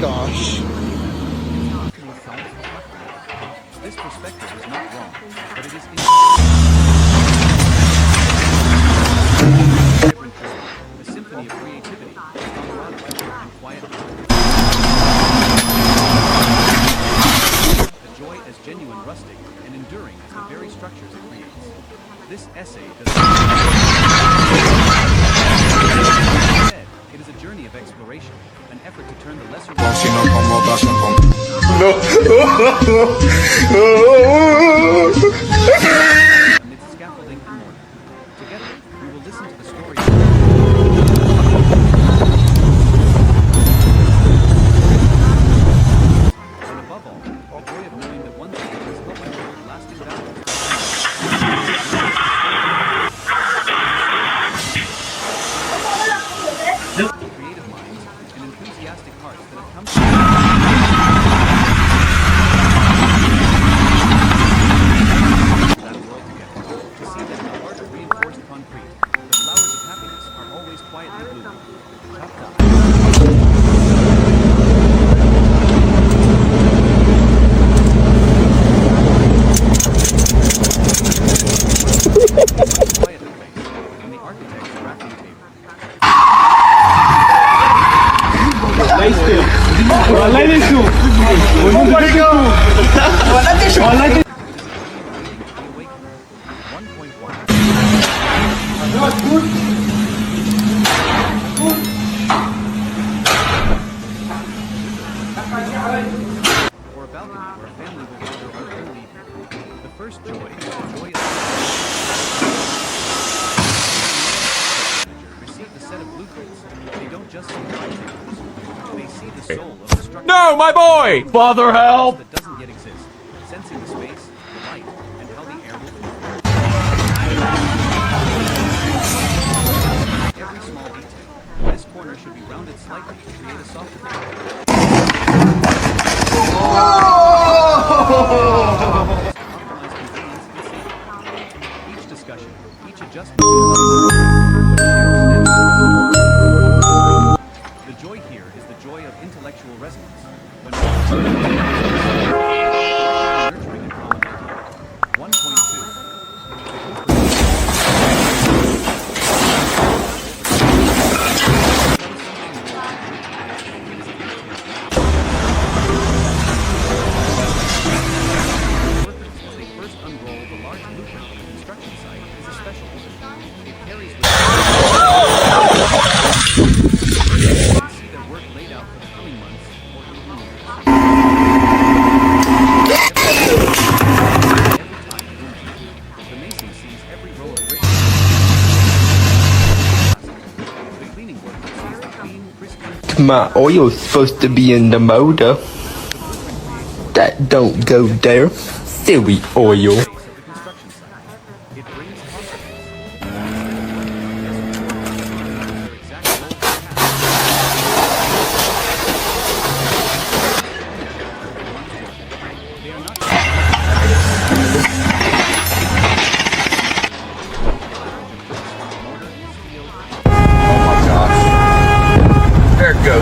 gosh. This perspective is not wrong, but it is a symphony of creativity, and quiet. The joy as genuine, rustic, and enduring as the very structures it creates. This essay does instead, it is a journey of exploration, an effort to turn the lesser amidst scaffolding and mortar. Together, we will listen to the story and above all, the joy of knowing that one thing has helped build lasting values. Creative minds and enthusiastic hearts that have come that world together to see that in the heart of reinforced concrete, the flowers of happiness are always quietly blooming. Chop chop. Quiet place, and the architect's drafting table. Or a balcony where a family will gather on their leave. The first joy is the joy of receive the set of blueprints. They don't just see the they see the soul of the structure. No, my boy! Father, help! That doesn't yet exist, sensing the space, the light, and how the air will flow. Every small detail. This corner should be rounded slightly to create a softer feel. Optimize convenience and safety. Each discussion, each adjustment the joy here is the joy of intellectual resonance. When nurturing a common idea. 1.2. As they first unroll the large blueprint of the construction site is a special one. It carries with see their work laid out for the coming months or even years. Every time the mason sees every row of bricks. The cleaning worker sees the clean, crispy. My oil's supposed to be in the motor. That don't go there. Silly oil. Of the construction site. It brings confidence. Their exact role of task. They are not There it goes.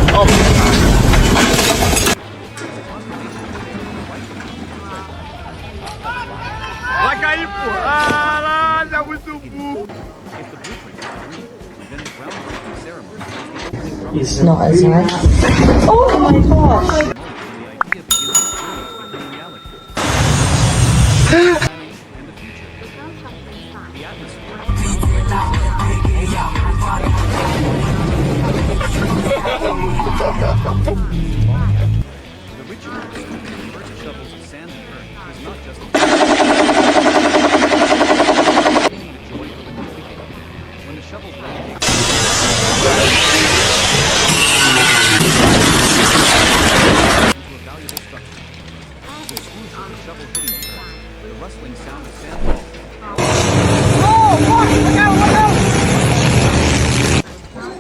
If the blueprint is agreed, then the groundbreaking ceremony is the opening It's not as nice. Oh my gosh! the idea begins its journey to becoming reality. Planning and the future. The atmosphere. The ritual of scooping the first shovels of sand and earth is not just the joy of a new beginning. When the shovels ready to into a valuable structure. The swoosh of the shovel hitting the earth, the rustling sound of sand falling.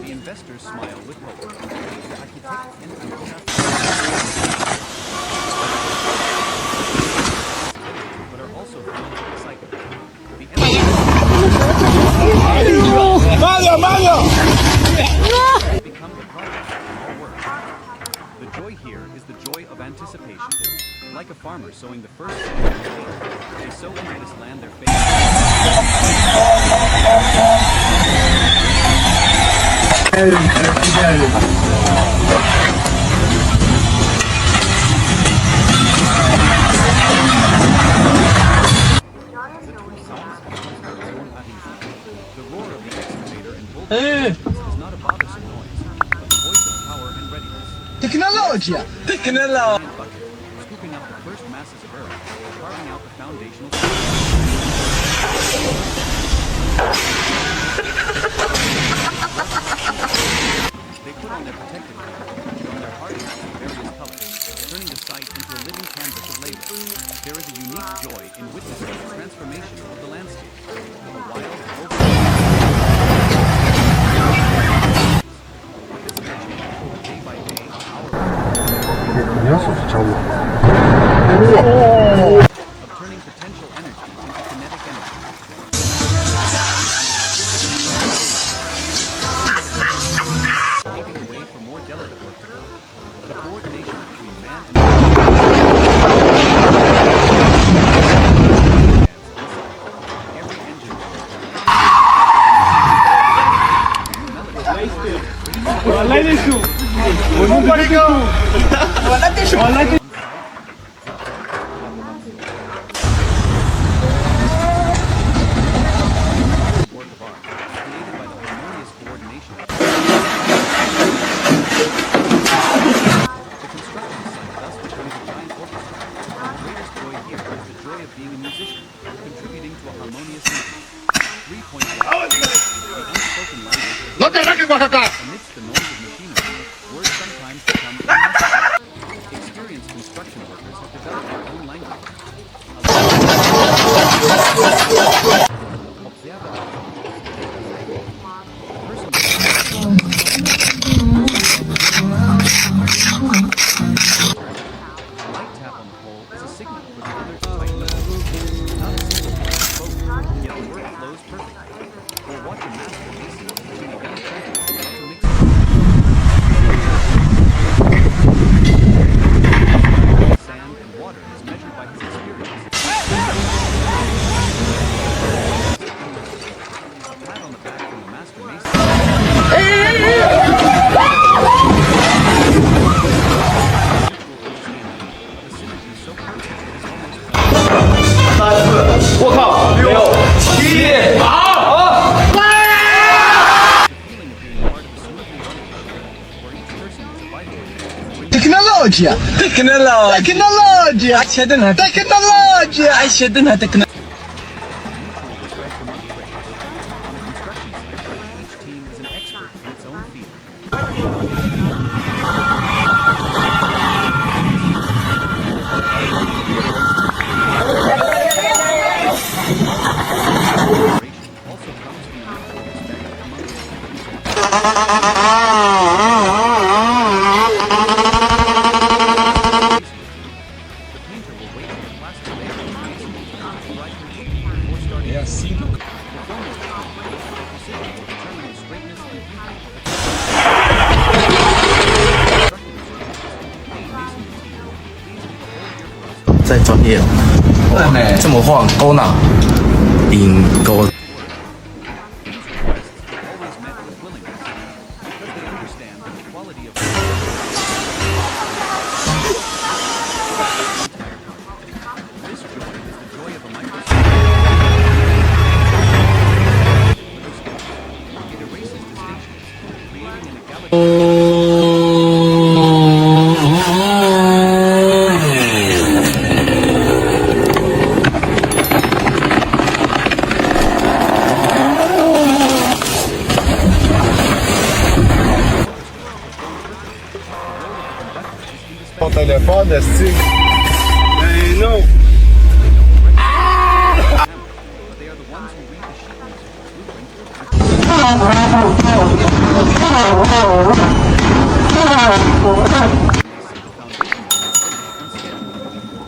The investors smile with hope. The architect and but are also filled with excitement. The The joy here is the joy of anticipation. Like a farmer sowing the first seed of his field, they sow into this land their faith. The roar of the excavator and bulldozer is not a bothersome noise, but the voice of power and readiness. Tecnologia! Tecnologia! Bucket, scooping up the first masses of earth, carving out the foundational They put on their protective gear, drawing their hard hats of various colors, turning the site into a living canvas of labor. There is a unique joy in witnessing the transformation of the landscape. A wild, open day by day, hour of turning potential energy into kinetic energy. Paving the way for more delicate work to come. The coordination between man and every engine work of art created by the harmonious coordination. The construction site thus becomes a giant orchestra. The greatest joy here is the joy of being a musician, contributing to a harmonious symphony. 3.1. The unspoken language amidst the noise of machinery, words sometimes become unnecessary. Experienced construction workers have developed their own language. A light tap on the pole is a signal for the others to tighten up. Not a single word is spoken, yet the work flows perfectly. Or watch a master mason teaching a young apprentice how to mix sand and water is measured by his experience. A pat on the back from the master mason. The synergy is so perfect it is almost 我靠，6、7、the feeling of being part of a smoothly running program where each person is a vital. Tecnologia! Tecnologia! Tecnologia! Tecnologia! عشدنا تكنولوجيا. On a construction site, each team is an expert in its own field. Also comes the mutual respect among the painter will wait for the plaster layer to be brightened before starting. The formula precision will determine the straightness and beauty of the construction. 再专业哦，这么晃勾脑，引勾。 These requests are always met with willingness because they understand that the quality of this joy is the joy of a microscope. It erases distinctions, creating an egalitarian. Ton téléphone, est-ce Ben non! But they are the ones who read the sheet music blueprint.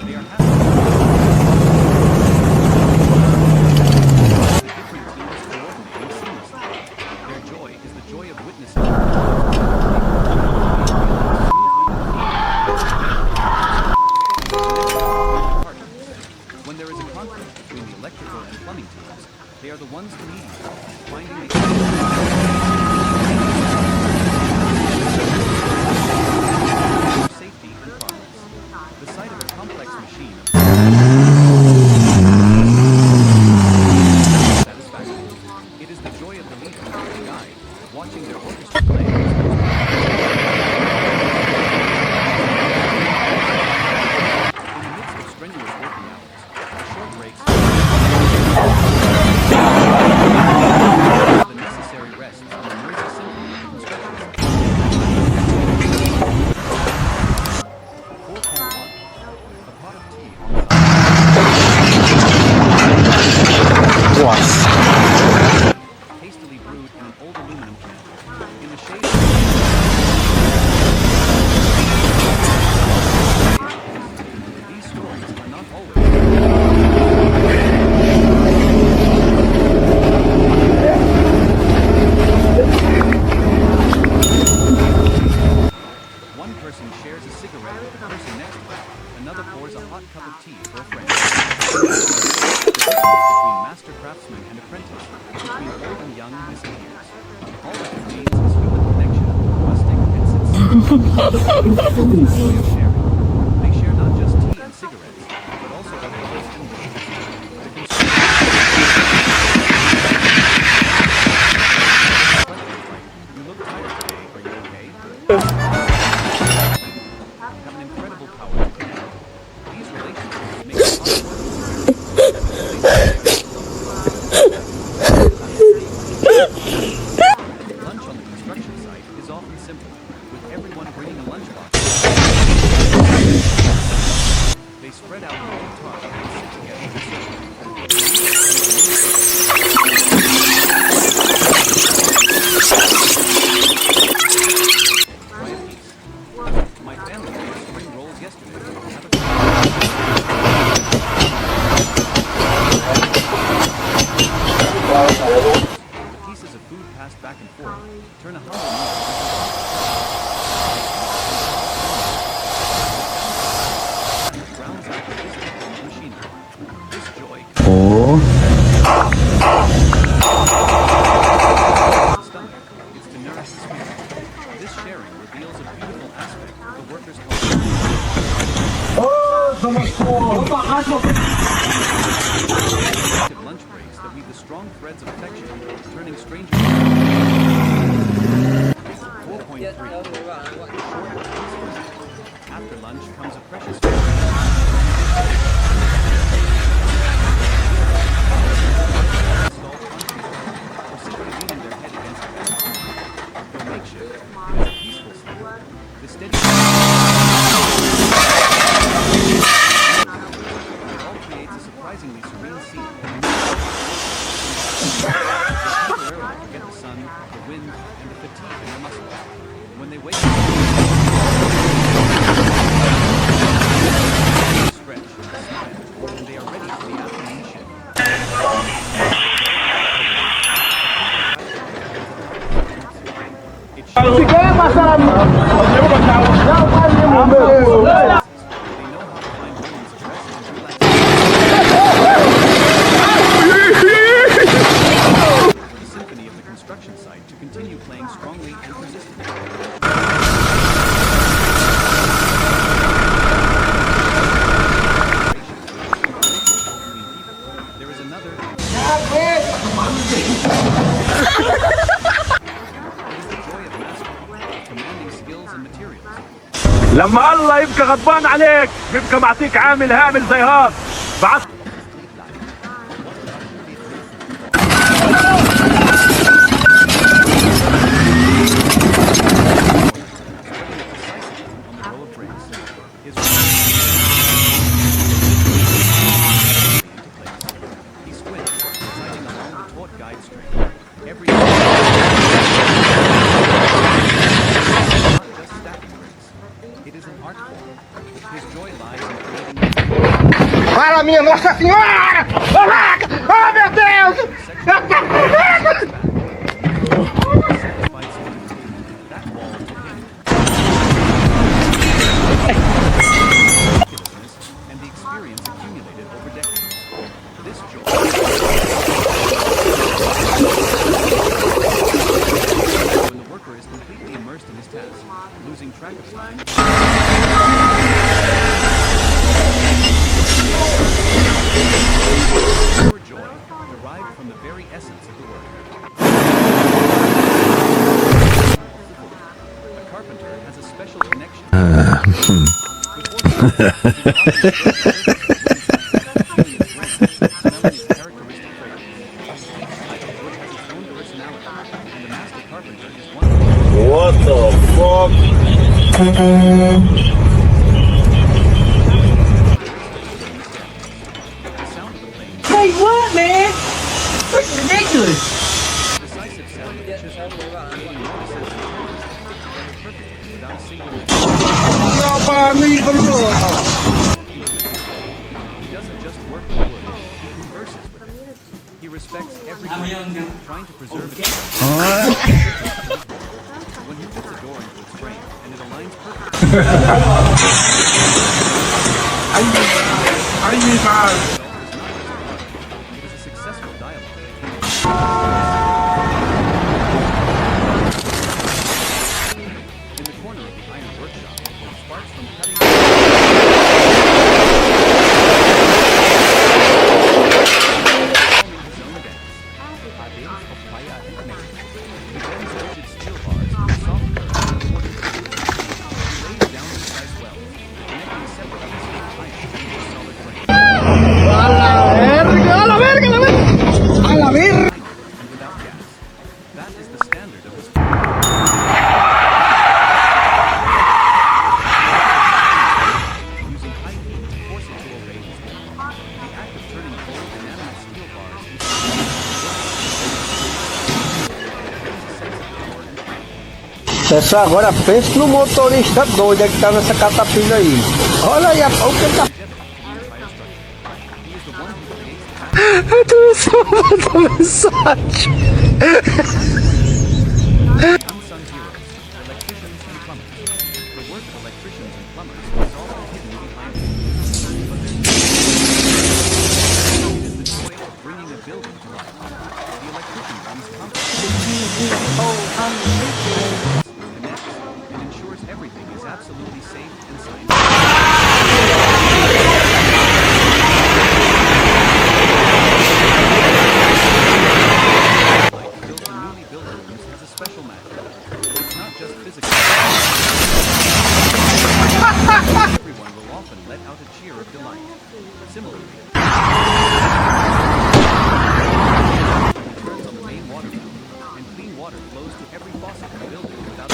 They are happy. The different teams coordinating seamlessly. Their joy is the joy of witnessing. hastily brewed in an old aluminum can. In the shade these stories are not always. One person shares a cigarette with the person next to them. Another pours a hot cup of tea for a friend. The difference between master craftsman and apprentice, between old and young, disappears. All that remains is human connection, rustic and sincere. The joy of sharing. They share not just tea and cigarettes, but also other lives and works. The you look tired today. Are you okay? Have an incredible power to connect. These relationships make it lunch on the construction site is often simple, with everyone bringing a lunchbox. They spread out the whole talk and sit together in a My family made spring rolls yesterday. The pieces of food passed back and forth turn a humble meal rounds out the distant machinery. This joy stomach is to nourish the spirit. This sharing reveals a beautiful aspect of the workers' culture. Lunch breaks that weave the strong threads of affection, turning strangers. 4.3. After lunch comes a precious. Or simply leaning their head against the wall. Though makeshift, it is a peaceful sleep. The steady it all creates a surprisingly serene scene. Temporarily forget the sun, the wind, and the fatigue in their muscles. When they wake up, stretch, smile, and they are ready for the afternoon shift. The symphony of the construction site to continue playing strongly and persistently. There is another. It is the joy of mastery, commanding skills and materials. لما الله يبقى غضبان عليك بيبقى معطيك عامل هامل زي هاد بعد On the row of bricks. He squints, sighting along the taut guide string. Every not just stacking bricks. It is an art form. His joy lies in creating. Fala, minha Nossa Senhora! Oh, meu Deus! That wall to him. And the experience accumulated over decades. This joy. When the worker is completely immersed in his task, losing track of time. Pure joy, derived from the very essence of the work. A carpenter has a special connection. What the fuck? Wait, what, man? trying to preserve its when he puts a door into its frame and it aligns perfectly. It is a successful dialogue in the corner of the iron workshop, sparks from cutting his own dance. Adins of fire and metal. He bends rigid steel bars into soft curves and quarters. He lays down precise welds, connecting separate pieces of iron into a solid frame. And without gas. That is the standard of this. Using high heat to force it to obey his will. The act of turning cold inanimate steel bars into Pessoal, agora pense no motorista doido que tá nessa catapilha aí. Olha aí o que ele tá. he is the one who creates the unsung heroes, electricians and plumbers. The work of electricians and plumbers is often hidden behind them. But it is the joy of bringing a building to life. The electrician runs connects, and ensures everything is absolutely safe and scientific. Built in newly built rooms has a special magic. It's not just physical. Everyone will often let out a cheer of delight. Similarly, it turns on the main water valve, and clean water flows to every faucet in the building without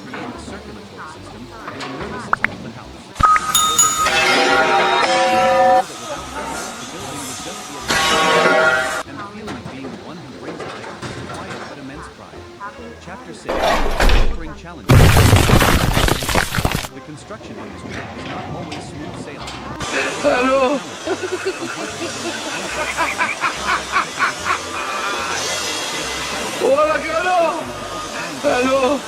create a circulatory system and the nervous system of the house. And the feeling of being the one who brings it there is quiet but immense pride. Chapter 6. Conquering challenges. The construction industry is not always smooth sailing. Hello. Hola, caro. Hello.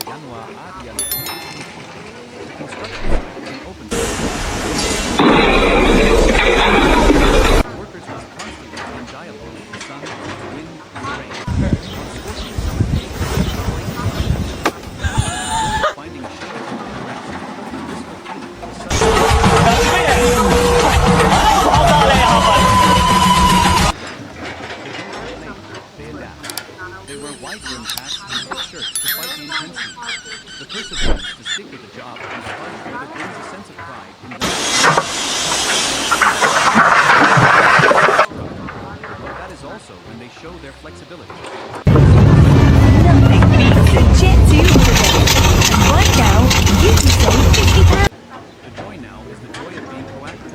Januar Adrian. The construction site is an open workers must constantly be in dialogue with the sun, the wind, and the rain. On scorching summer days, finding a shelter from the direction, the blissful feeling of the They adapt. They wear wide-brimmed hats and thick shirts to fight the intensity. The perseverance to stick with the job in the harsh weather brings a sense of pride in their but that is also when they show their flexibility. The joy now is the joy of being proactive.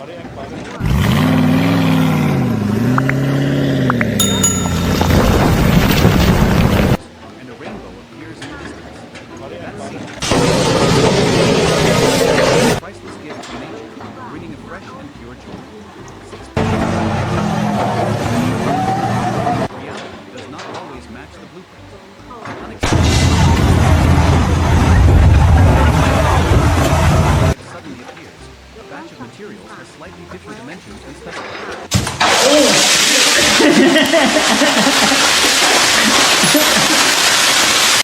And a rainbow appears in the distance. That scene. A priceless gift from nature, bringing a fresh and pure joy. Reality does not always match the blueprint. Unexpected suddenly appears. A batch of materials has slightly different dimensions than specified.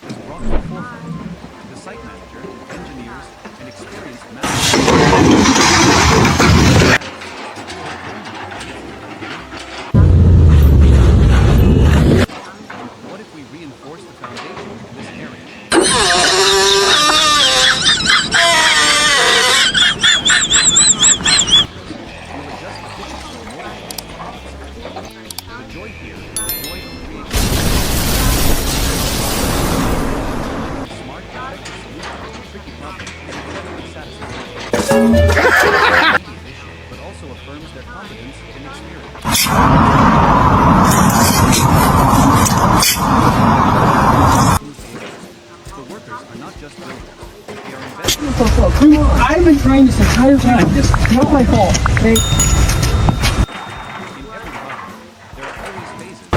Is brought to the forefront. The site manager, engineers, and experienced What if we reinforce the foundation in this area? We'll adjust the pitches to a motor shape. The joy here is the joy of creation. Smart, effective solutions to tricky problems is incredibly satisfying. But also affirms their competence and experience. The workers are not I've been trying this entire time. It's not my fault. Okay? In every project, there are always phases.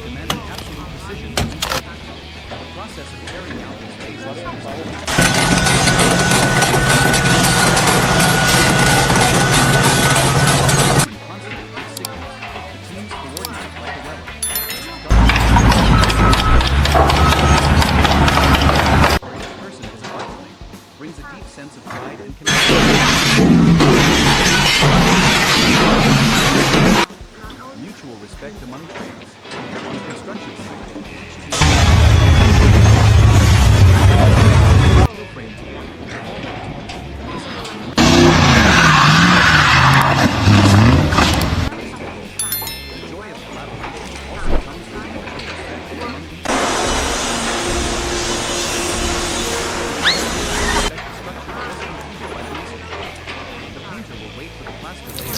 Demanding absolute precision and intelligence. The process of carrying out this phase is constantly give signals. The teams coordinate like a relic. Each person is a vital link, brings a deep sense of pride and connection. Mutual respect among trades. On the construction site, each team steel frame tool, the joy of collaboration also comes from mutual respect among each team. Respect the structure just completed by the mason. The painter will wait for the plaster layer to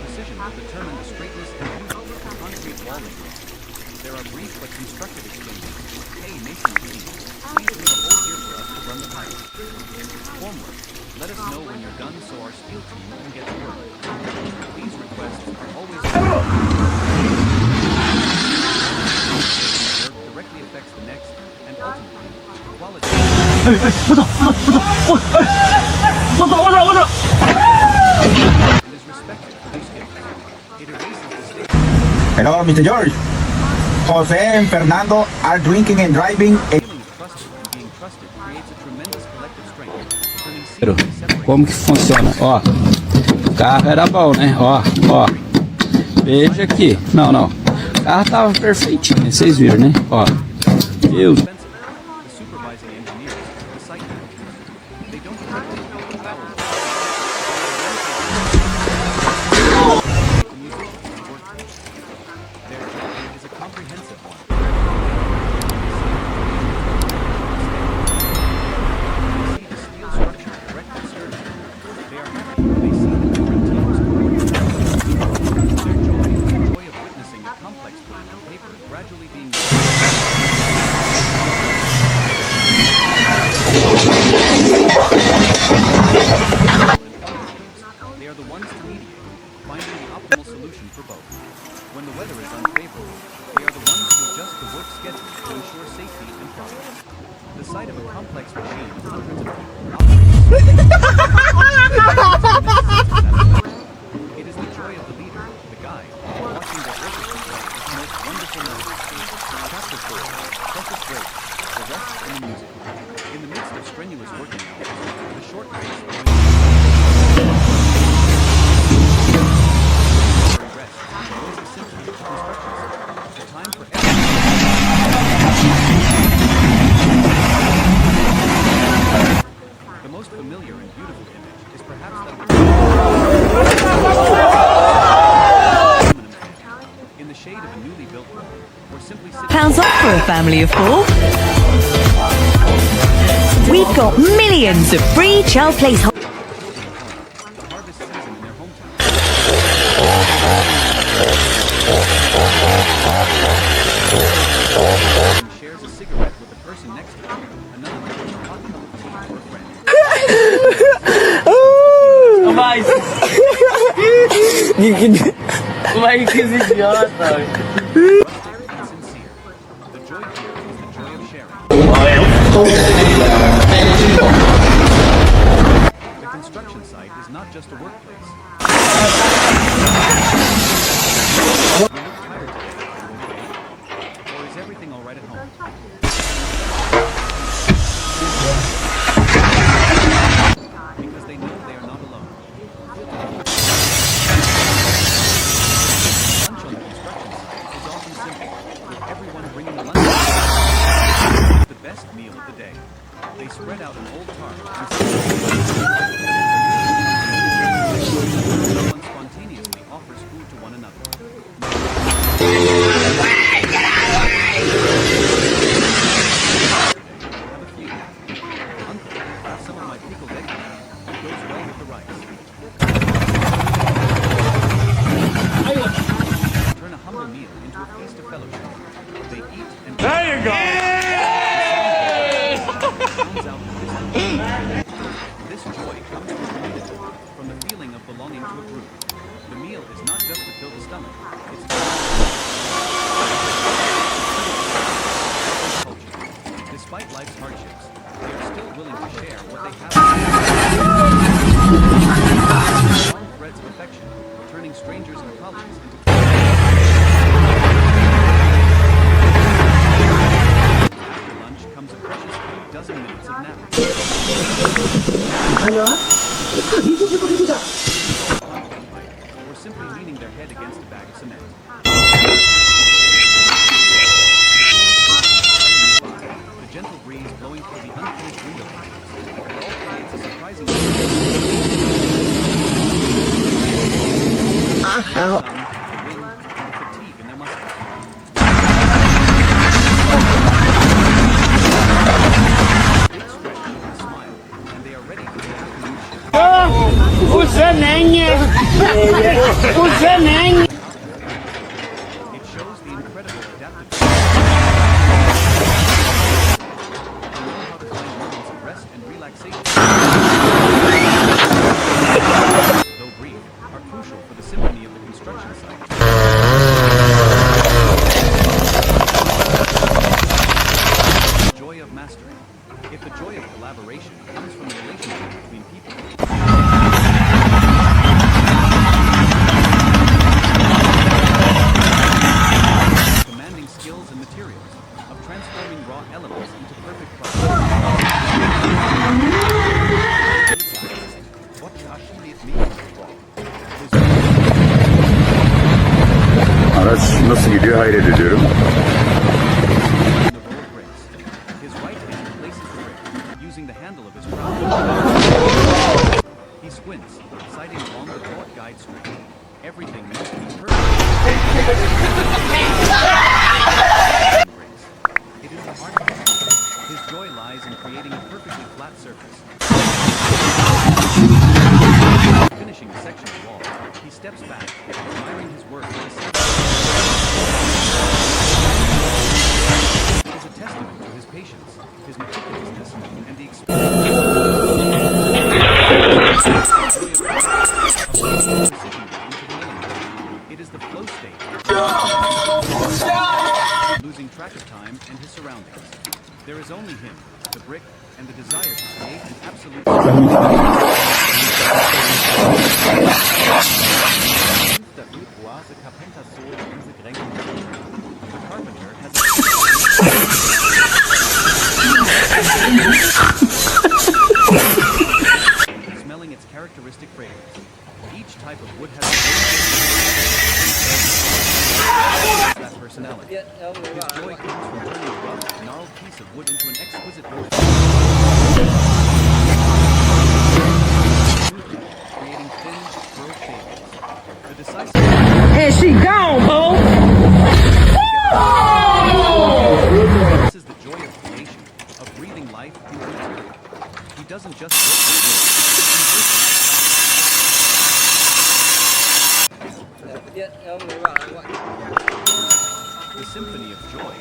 precision will determine the straightness and beauty of the concrete wall layout. There are brief but constructive exchanges. Hey, masonry team, please leave a hole here for us to run the pipe. Formwork, let us know when you're done so our steel team can get to work. These requests are always work directly affects the next and ultimately the quality. It is respected for their skills. It erases the state. Hello, Mr. George. Jose and Fernando are drinking and driving. Feeling of trusted and being trusted creates a tremendous collective strength, turning seemingly separate. Como que funciona? Ó, o carro era bom, né? Ó, ó. Veja aqui. Não, não. O carro tava perfeitinho, vocês viram, né? Ó. Viu? The supervising engineers, the site managers, they don't directly hold the power. The musicians work together. Their job is a comprehensive one. They see the steel structure directly externally. They are happy when they see the different teams coordinate. Their joy is the joy of witnessing the complex plan on paper gradually being they are the ones to mediate, finding the optimal solution for both. When the weather is unfavorable, they are the ones to adjust the work schedule to ensure safety and progress. The sight of a complex machine of hundreds of it is the joy of the leader, the guide, watching their work construct its most wonderful moments. Chapter 4, Precious Break, the rest in the music. In the midst of strenuous working hours, the short breaks are rest. Those are simply the construction site. The time for the most familiar and beautiful image is perhaps that of in the shade of a newly built road, or simply sitting Pounds off for a family of 4. We've got millions of free child placeholders. the harvest season in their hometown. And shares a cigarette with the person next to him, another with a hot cup of tea for a friend. Mas que idiota. And sincere. The joy here is the joy of sharing. The construction site is not just a workplace. You look tired today. Or is everything all right at home? Because they know they are not alone. Lunch on the construction site is often simple, with everyone bringing a lunch. It's the best meal of the day. They spread out an old tart and someone spontaneously belonging to a group. The meal is not just to fill the stomach, it's to culture. Despite life's hardships, they are still willing to share what they have. Long threads of affection, turning strangers and colleagues into after lunch comes a precious few dozen minutes of nap. Or simply leaning their head against a bag of cement. The gentle breeze blowing through the unfinished window panes. It all creates a surprising the wind, and the fatigue in their muscles. Big stretch and smile, and they are ready to take the new shift. It shows the incredible adaptability. They know how to find moments of rest and relaxation. Though brief, are crucial for the symphony of the construction site. The joy of mastery. If the joy of collaboration comes from the relationship between people, commanding skills and materials, of transforming raw elements into perfect products. What actually it means. Araç nasıl gidiyor hayret ediyorum. His right hand places the brick, using the handle of his crown. He squints, sighting along the taut guide strip. Everything must be perfect. It is the architect. His joy lies in creating a perfectly flat surface. Finishing a section of wall, he steps back, admiring his work. It is a testament to his patience, his meticulousness, and the It is the flow state, losing track of time and his surroundings. There is only him, the brick, and the desire to create an absolute. The carpenter has smelling its characteristic fragrance. Each type of wood has that personality. His joy comes from turning a rough, gnarled piece of wood into an exquisite wood. Creating thin, curled shavings. The decisive. And she gone, Bo. This is the joy of creation, of breathing life into material. He doesn't just build the wood, he the symphony of joy.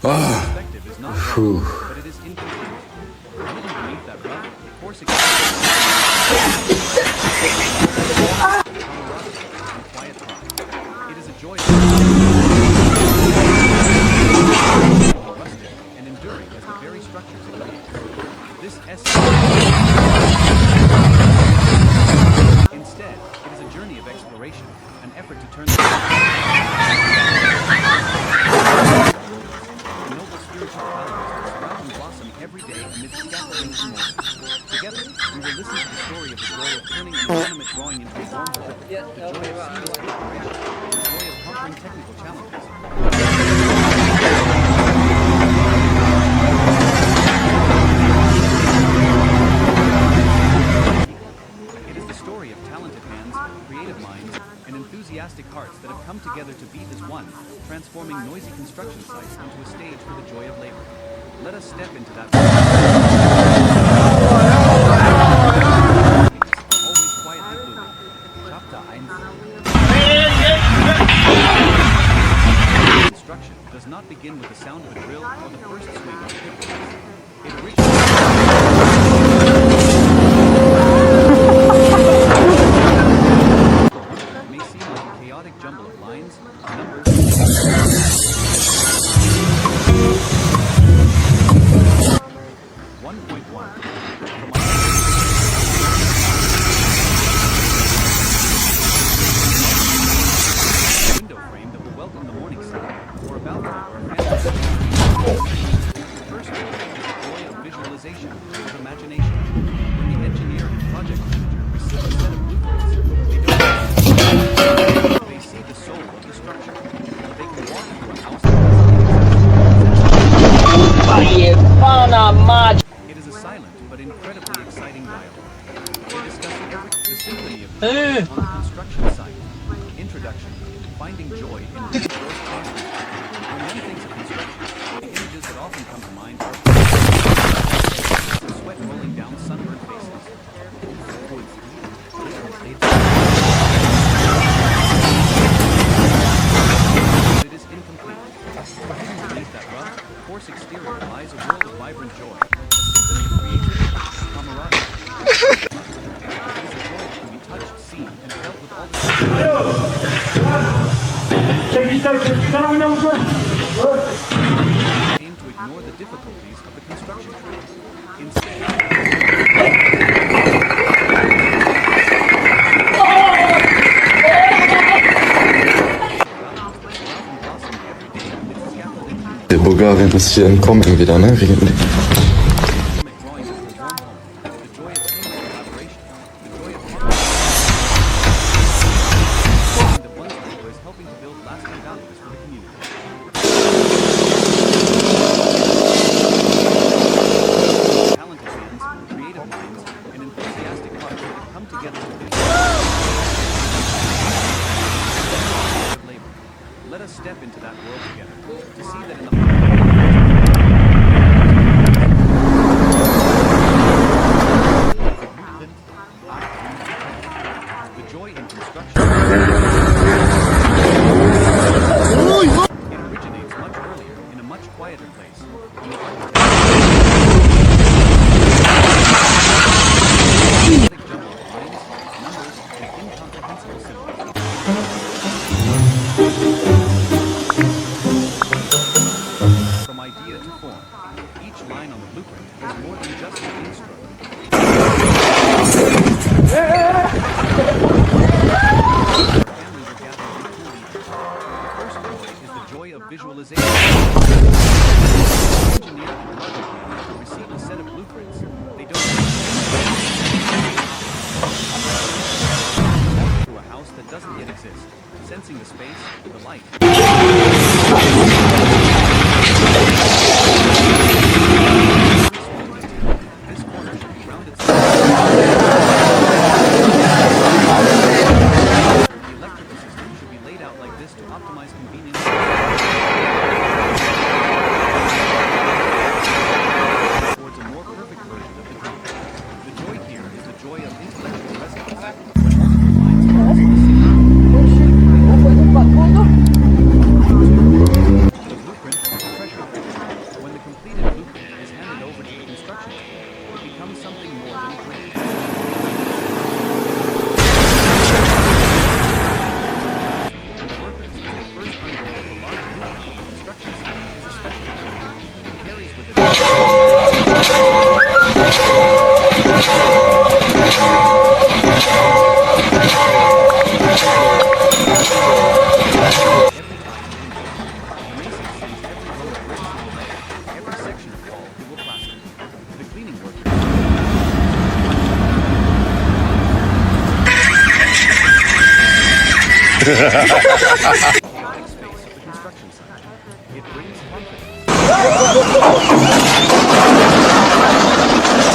Perspective is not wrong, but it is incomplete. Hidden beneath that rough, coarse and quiet pride. It is a joy rustic and enduring as the very structures it creates. This essence. Instead, it is a journey of exploration, an effort to turn the noble spiritual values that sprout and blossom every day amidst scaffolding and morning. Together, we will listen to the story of the joy of turning an inanimate drawing into a warm perfect, the joy of seamless integration, the joy of conquering technical challenges. It is the story of talented hands, creative minds, and enthusiastic hearts that have come together to beat as one, transforming noisy construction sites into a stage for the joy of labor. Let us step into that. symphony of joy on the construction site. Introduction. Finding joy in reinforced concrete. When one thinks of construction, the images that often come to mind are sweat rolling down sunburned faces. It is incomplete. Hidden beneath that rough, coarse exterior lies a world of vibrant joy, a symphony of creativity, camaraderie. It is a joy that can be touched, seen, and felt with all the aim to ignore the difficulties of the construction trade. Instead, Der Bulgarien ist hier entkommen wieder, ne? Wegen drawings of the warm home, the joy of seamless collaboration, the joy of partnership, that one school is helping to build lasting values for the community. Talented hands, creative minds, and enthusiastic hearts that come together to finish labor. Let us step into that world together to see that in the the joy in construction. It originates much earlier in a much quieter place. In the architect- jumble of lines, numbers, and incomprehensible symbols. From idea to form, each line on the blueprint is more than just an instrument. Families are gathered in two weeks. The first joy is the joy of visualization. Engineer and project manager receive a set of blueprints. They don't to a house that doesn't yet exist, sensing the space, the light. This corner should be rounded. The electrical system should be laid out like this to optimize convenience. Towards a more perfect version of the dream. The joy here is the joy of intellectual resonance. When multiple minds cross the the blueprint is a treasure. When the completed blueprint is handed over to the construction team, it becomes something more than a dream. And the workers, when they first unroll the large blueprint of the construction site, is a special joy. It carries with it every section of wall it will plaster. The cleaning worker chaotic space of the construction site. It brings confidence.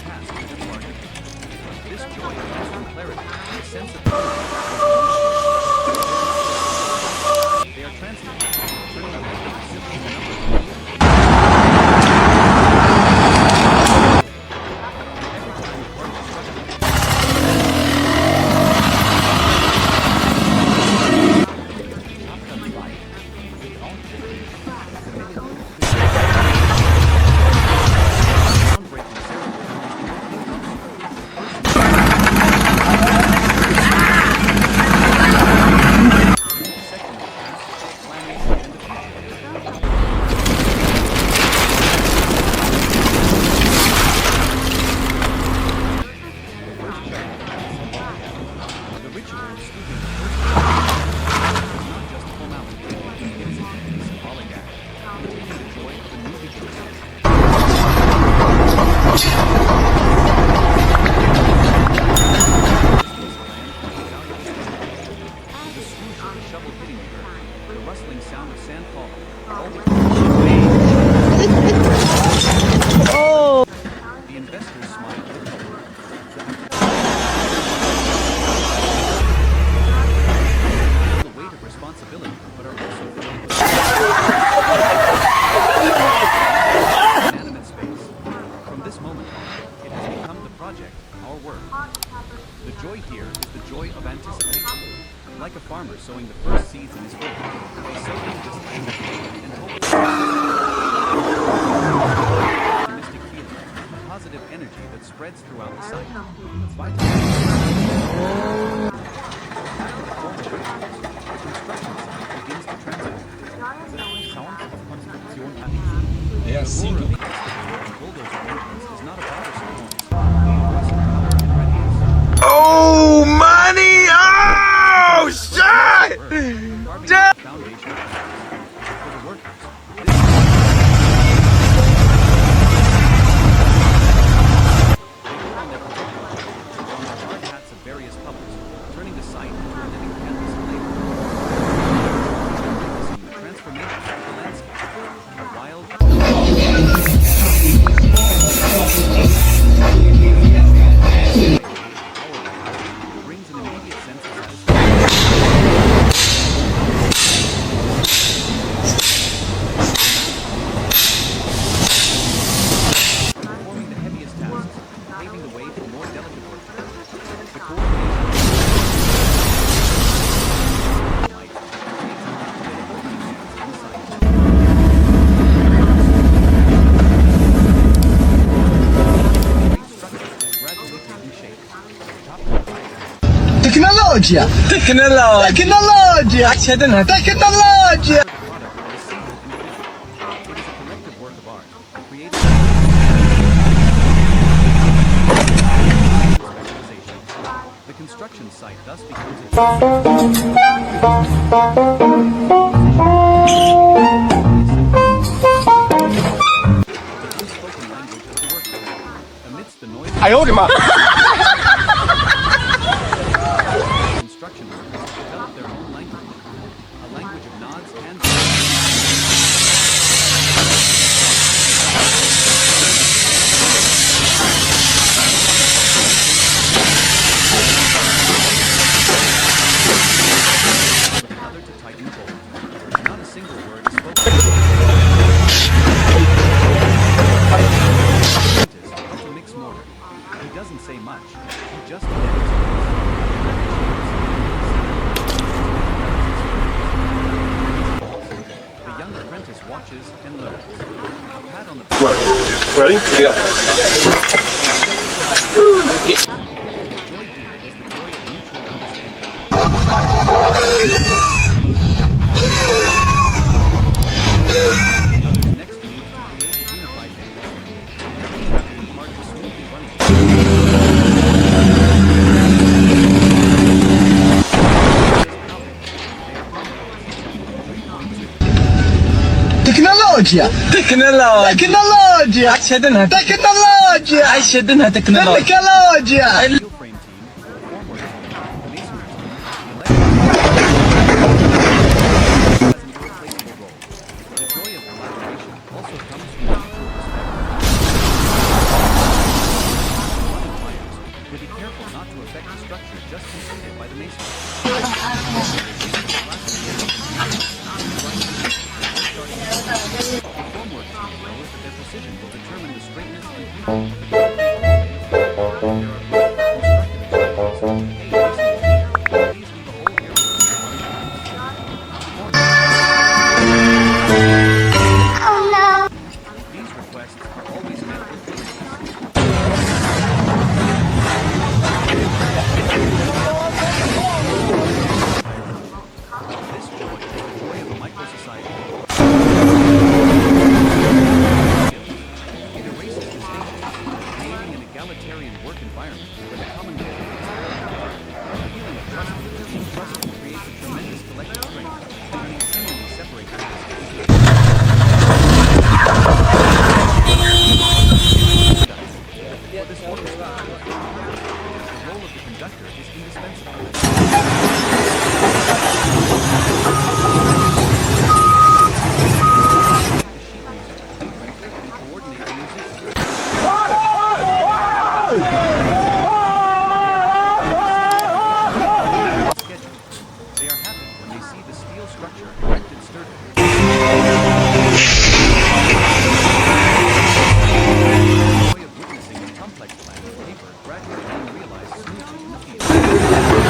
Task to the architect. This joy comes from clarity and a sense of they are transmitted, turning a record simply into numbers. is the joy of anticipation. Like a farmer sowing the first seeds in his field, they sow in this anticipation and hope optimistic feeling, a positive energy that spreads throughout the site. Vital. The construction site begins to transport. Sounds of construction The roar of the bulldozer engines is not a bothersome noise. Oh, money! Oh, shit! Foundation for the workers. Hard hats of various colors, turning the site into a living canvas of labor. Witnessing the transformation of the landscape. A wild brings an immediate sense of performing the heaviest tasks, paving the way for more delicate work. The Tecnologia! Tecnologia! Tecnologia! It is a collective work of art, created specialization. The construction site thus becomes a unspoken language of the worker. Amidst the noise I owed him up. construction workers develop their own language, a language of nods and another to tighten hold. Not a single word is spoken. How to mix mortar. He doesn't say much. He just The young apprentice watches and learns. A pat on the back. Ready? Yeah. Next to you to create a unified dance. Part of smoothly running. Tecnologia! Tecnologia! Tecnologia! Tecnologia! Steel frame team, formwork team, masonry team, has an irreplaceable role. The joy of collaboration also comes from mutual respect. Running wires will be careful not to affect the structure just completed by the masonry. Formwork team knows that their precision will determine the straightness and These requests are always met with this joy is the joy of a micro-society. It erases distinctions, creating an egalitarian work environment where the common goal is a feeling of trust. Being trusted creates a tremendous collective strength, turning seemingly separate tasks. For this orchestra, the role of the conductor is indispensable. Coordinate the musicians. Schedule. They are happy when they see the steel structure erected sturdily. The joy of witnessing a complex plan of paper gradually being realized smoothly in the field.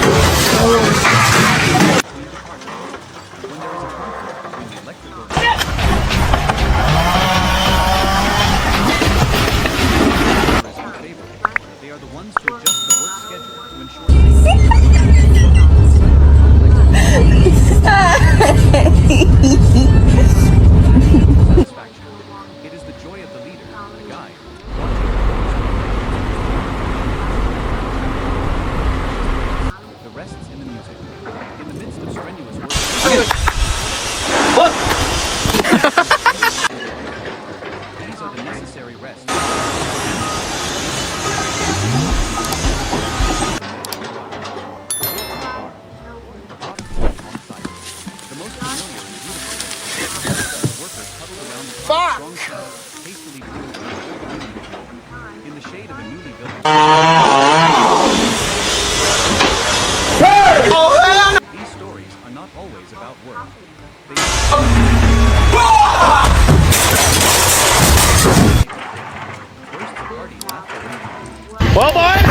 Satisfaction. It is the joy of the leader, the guide. The rests in the music. In the midst of strenuous work. These are the necessary rests. The most familiar and beautiful workers huddled around the strong sun, hastily brewed in the shade of a newly built. These stories are not always about work. They bursts of hearty laughter. Well, boys,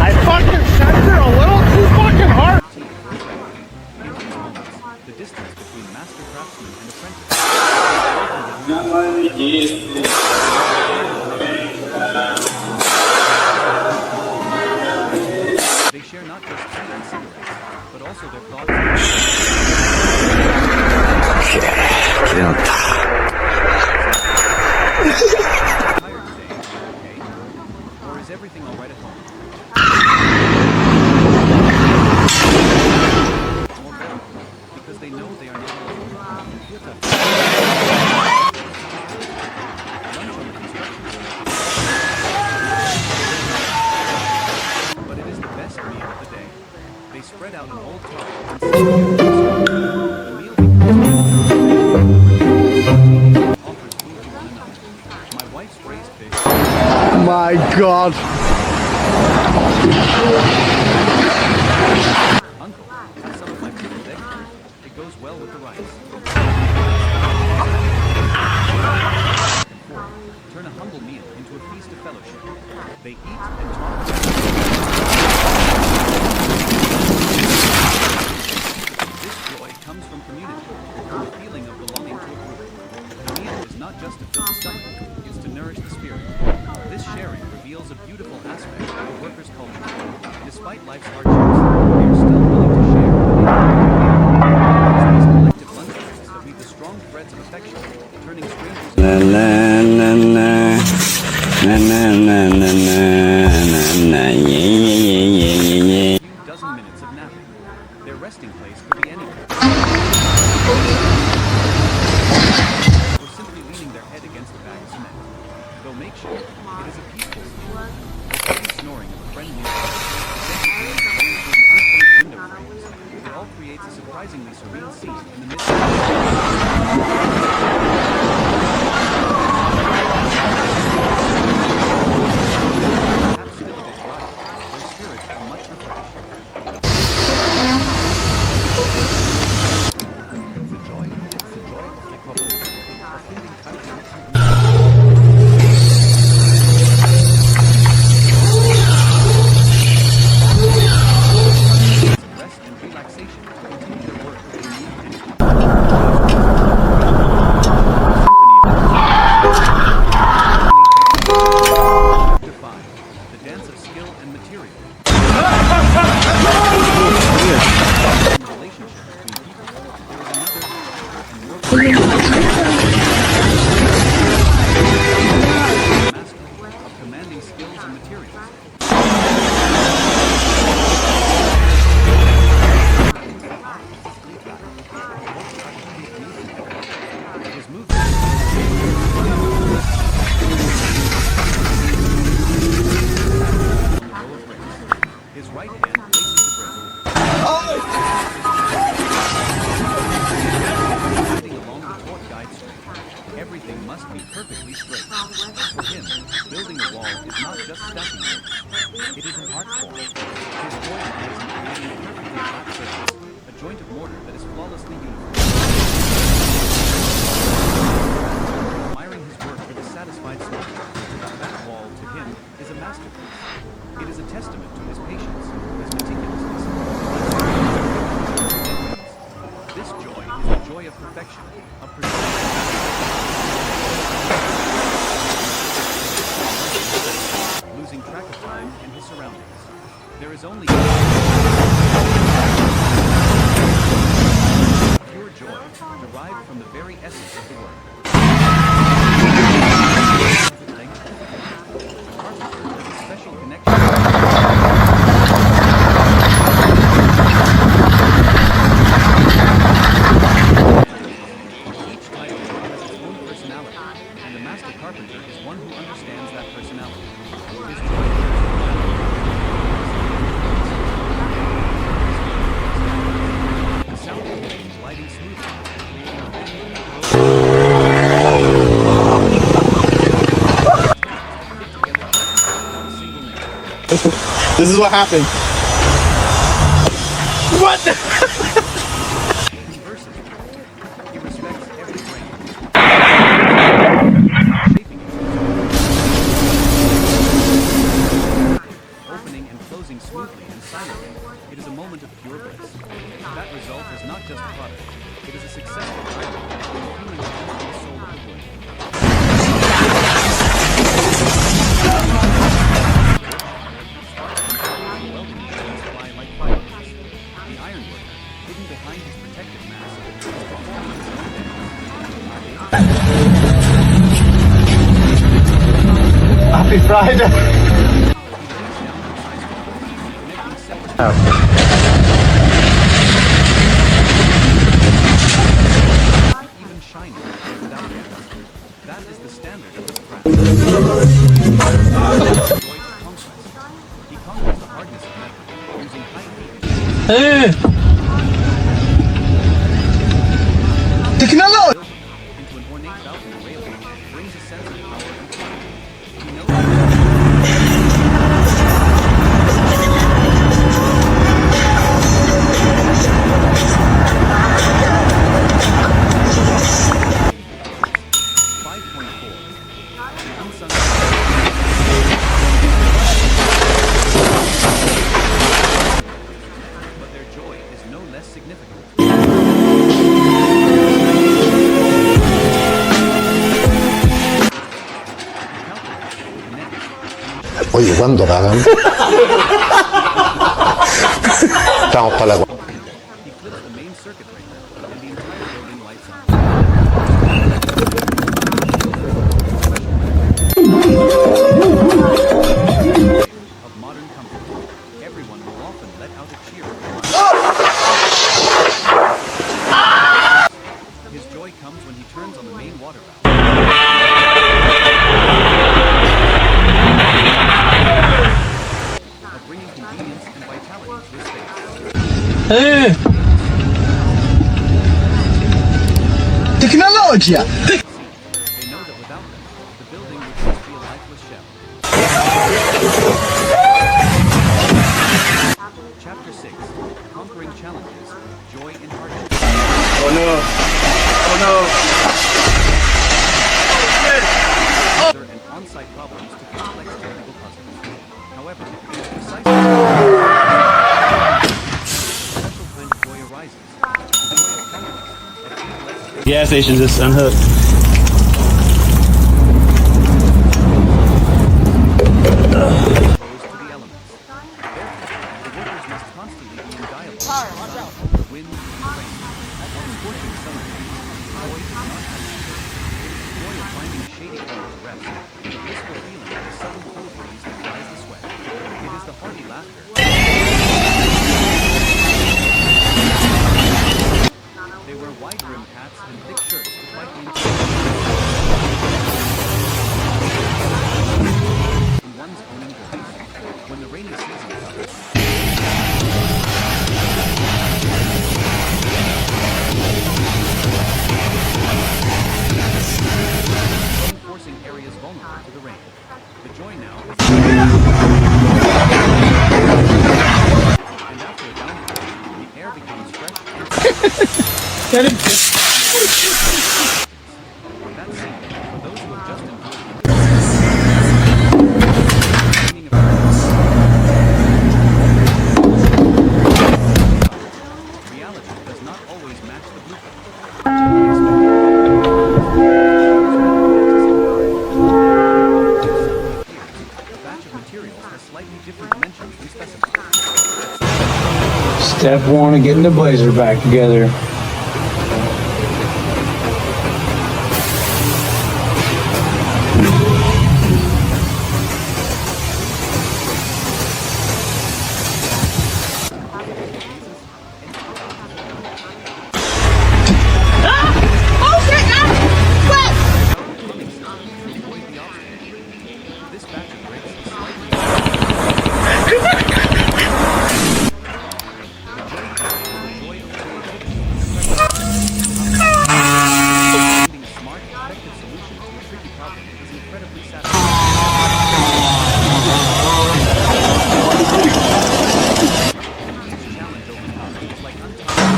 I fucking sent her a little too fucking hard. In these moments, the distance between master craftsman and apprentice. They share not just tea and cigarettes, but also their thoughts. Tired today, okay? Or is everything all right at home? More better, because they know they are not alone. Lunch on the construction site. But it is the best meal of the day. They spread out an old tub and sit together. The meal offers food to one another. My wife's raised fish. My God. Uncle, some of my favorite egg. It goes well with the rice. Turn a humble meal into a feast of fellowship. They eat and talk. This joy comes from community, the feeling of belonging to a group. The meal is not just to fill the stomach, it's to nourish the spirit. This sharing reveals a beautiful aspect of the workers' culture. Despite life's hardships, they are still willing to share. It's these collective lunch breaks that weave the strong threads of affection, turning strangers into a few dozen minutes of napping. Their resting place could be anywhere. Or simply leaning their head against a bag of cement. Though makeshift, it is a peaceful sleep. The steady snoring of a friendly dog, the gentle breeze blowing through the unfinished window frames. It all creates a surprisingly serene scene in the midst of perhaps still a bit dry. Their spirits are much refreshed. The joy of the couple. Rest and relaxation to continue their work with renewed energy. Chapter 5. The dance of skill and material. In the relationship between people, there is another and more master of commanding skills and materials. His movement. On the row of bricks. His right hand places the brick. Gliding along the taut guide string. Everything must be perfectly straight. For him, building a wall is not just stacking bricks. It is an art form. His joy lies in creating a perfectly flat surface, a joint of mortar that is flawlessly uniform. Admiring his work for the satisfied sculptor, that wall, to him, is a masterpiece. It is a testament to his patience, his meticulousness. This joy is the joy of perfection, of losing track of time and his surroundings. There is only pure joy, derived from the very essence of the word. The carpenter has a special connection. Each title has its own personality, and the master carpenter is one who understands that personality. His joy the sound of the rain gliding smoothly, creating a This is what happened. What the? converses. He respects every grain, shaping it, opening and closing smoothly and silently. It is a moment of pure bliss. That result is not just a product; it is a successful dialogue between the human hand and the soul of the wood. Welding machines fly like fireworks. The ironworker, hidden behind his protective mask, is performing his own dance. Happy Friday. He lays down precise lines, connecting separate even shining without gas. That is the standard of his craft. Joy to conquest. He conquers the hardness of metal using high heat Technology. into an ornate balcony railing brings a sense of power and pride. He knows but their joy is no less significant. Oye, ¿cuándo pagan? Estamos para la... He clips the main circuit breaker, and the entire building lights up. Of modern comfort, everyone will often let out a cheer. His joy comes when he turns on the main water valve. Of bringing convenience and vitality to his space. Technology. They know that without them, the building would just be a lifeless shell. Chapter 6. Conquering Challenges, Joy in Hardship. Oh no. Oh no. And on-site problems to complex technical puzzles. However, it is precisely special kind of joy arises. The joy of conquest, of intellectual Gas station just unhooked. exposed to the elements. Therefore, the workers must constantly be in dialogue with the wind and the rain. On scorching summer days, joy is not isolated. It is the joy of finding a shady corner to rest, the blissful feeling of the sudden cold breeze that dries the sweat. It is the hearty laughter. They wear wide-brimmed hats and thick shirts to fight the in one's own enjoyment. When the rainy season comes, reinforcing areas vulnerable to the rain. The joy now is and after a downpour, the air becomes fresh and that scene, for those who have just enjoyed the meaning of reality does not always match the blueprint. The batch of materials has slightly different dimensions than specified. Step one of getting the blazer back together. This batch of brakes is slightly finding a smart, effective solution to a tricky problem is incredibly satisfying. Each challenge overcome is like untying.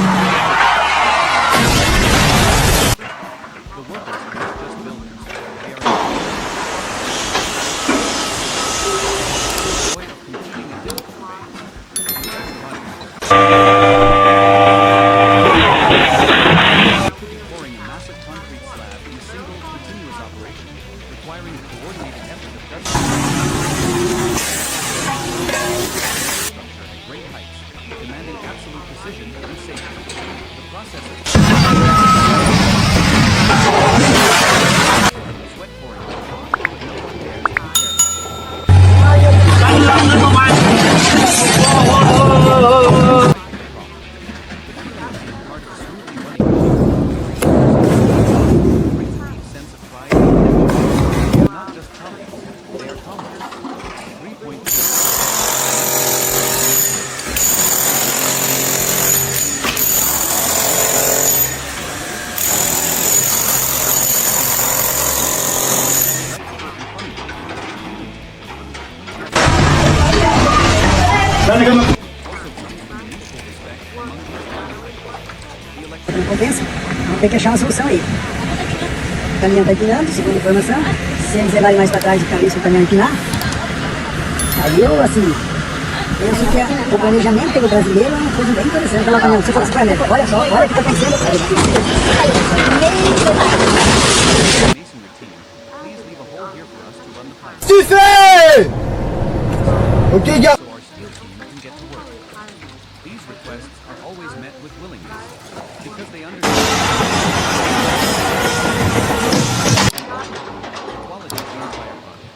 The workers are not just builders. They are joy of completing a difficult could be pouring a massive concrete slab in a single continuous operation, requiring a coordinated effort of dozens structure at great heights, demanding absolute precision and safety. The process of sweat pouring but no one dares to be careless. Part of a smoothly running brings a deep sense of pride and connection. They are not just colleagues, they are comrades. 3.2. Não compensa, vamos ter que achar uma solução aí. O caminhão está empinando, segundo a informação. Se eles levarem mais para trás e cabeça o caminhão empinar, aí eu, assim, penso que o planejamento do brasileiro é uma coisa bem interessante. Olha lá, caminhão, você fala assim, olha só, olha o que está acontecendo. Masonry team, please leave a hole here for us to run the pipe. Okay, yeah. So our steel team can get to work. These requests are always met with willingness, because they understand the quality of the entire project.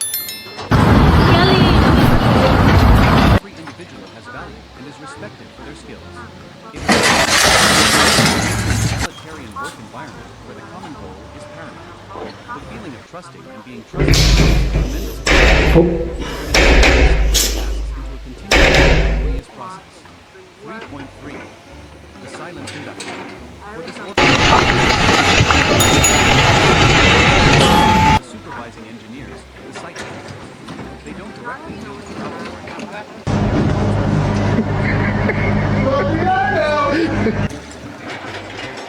Every individual has value and is respected for their skills. It is an egalitarian work environment where the common goal is paramount. The feeling of trusting and being trusted is tremendous. Into a continuous harmonious process. 3.3. The silent conductor. For this the supervising engineers, the site managers. They don't directly deal with the problem.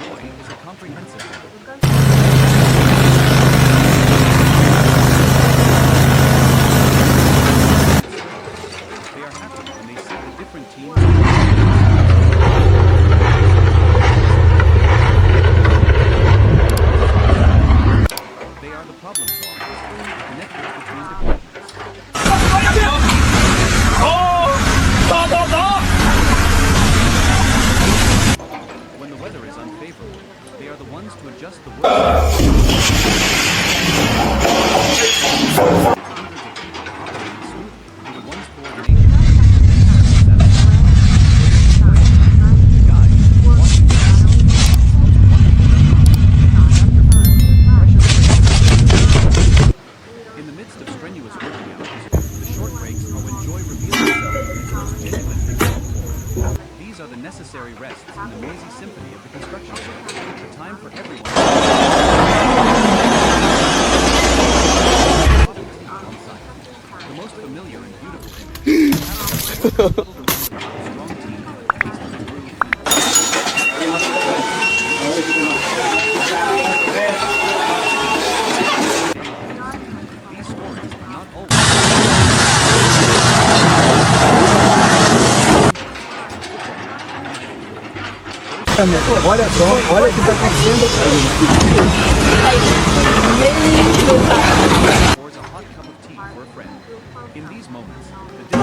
Joy is a comprehensive one. They are happy when they see the different teams. They are the problem solvers, connectors between departments. When the weather is unfavorable, they are the ones to adjust the work. The ones coordination. In the midst of strenuous working hours, the short breaks are when joy reveals itself in its most genuine form. These are the necessary rests in the noisy symphony of the construction site, a time for everyone. On site, the most familiar and beautiful image. Strong team, hastily grooved. These stories are not always. Olha só, olha o que está acontecendo. Pours a hot cup of tea for a friend. In these moments, the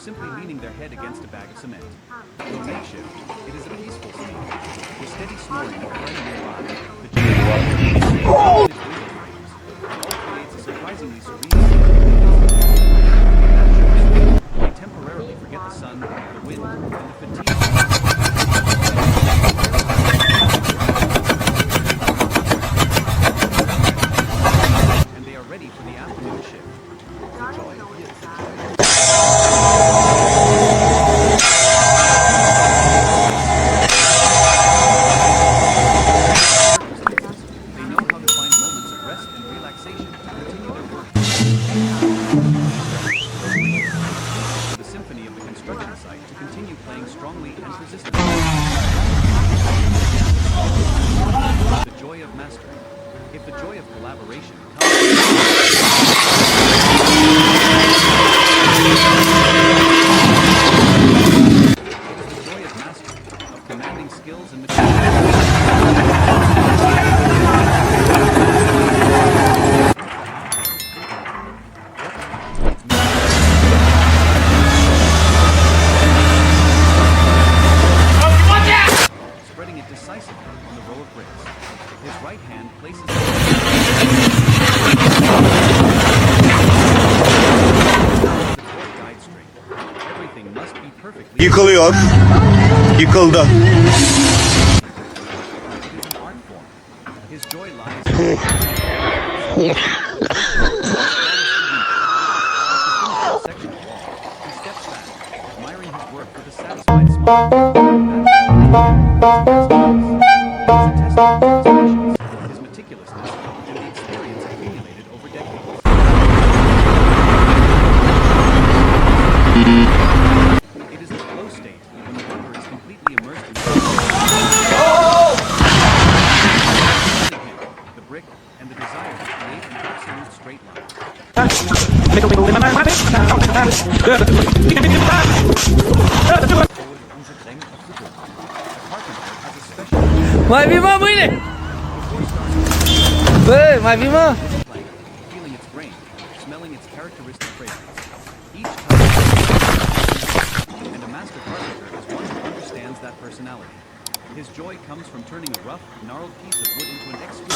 Simply leaning their head against a bag of cement. Though makeshift, it is a peaceful scene. The steady snoring of friend nearby, the all creates a surprisingly serene scene. They temporarily forget the sun, the wind, and the fatigue. And they are ready for the afternoon shift. If the joy of collaboration the joy of mastery, of commanding skills and spreading it decisively on the row of bricks. His right hand places guide straight. Everything must be perfectly. Yıkılıyor. Yıkıldı. It is an art form. His joy lies in section wall. He steps back, admiring his work with a satisfied smile. His meticulousness and the experience accumulated over decades. It is the flow state when the worker is completely immersed in the brick and the desire to create an absolute straight line. Mai vimo mâine! Bă, mai vimo! Feeling its grain, smelling its characteristic fragrance. Each and a master carpenter is one who understands that personality. His joy comes from turning a rough, gnarled piece of wood into an exquisite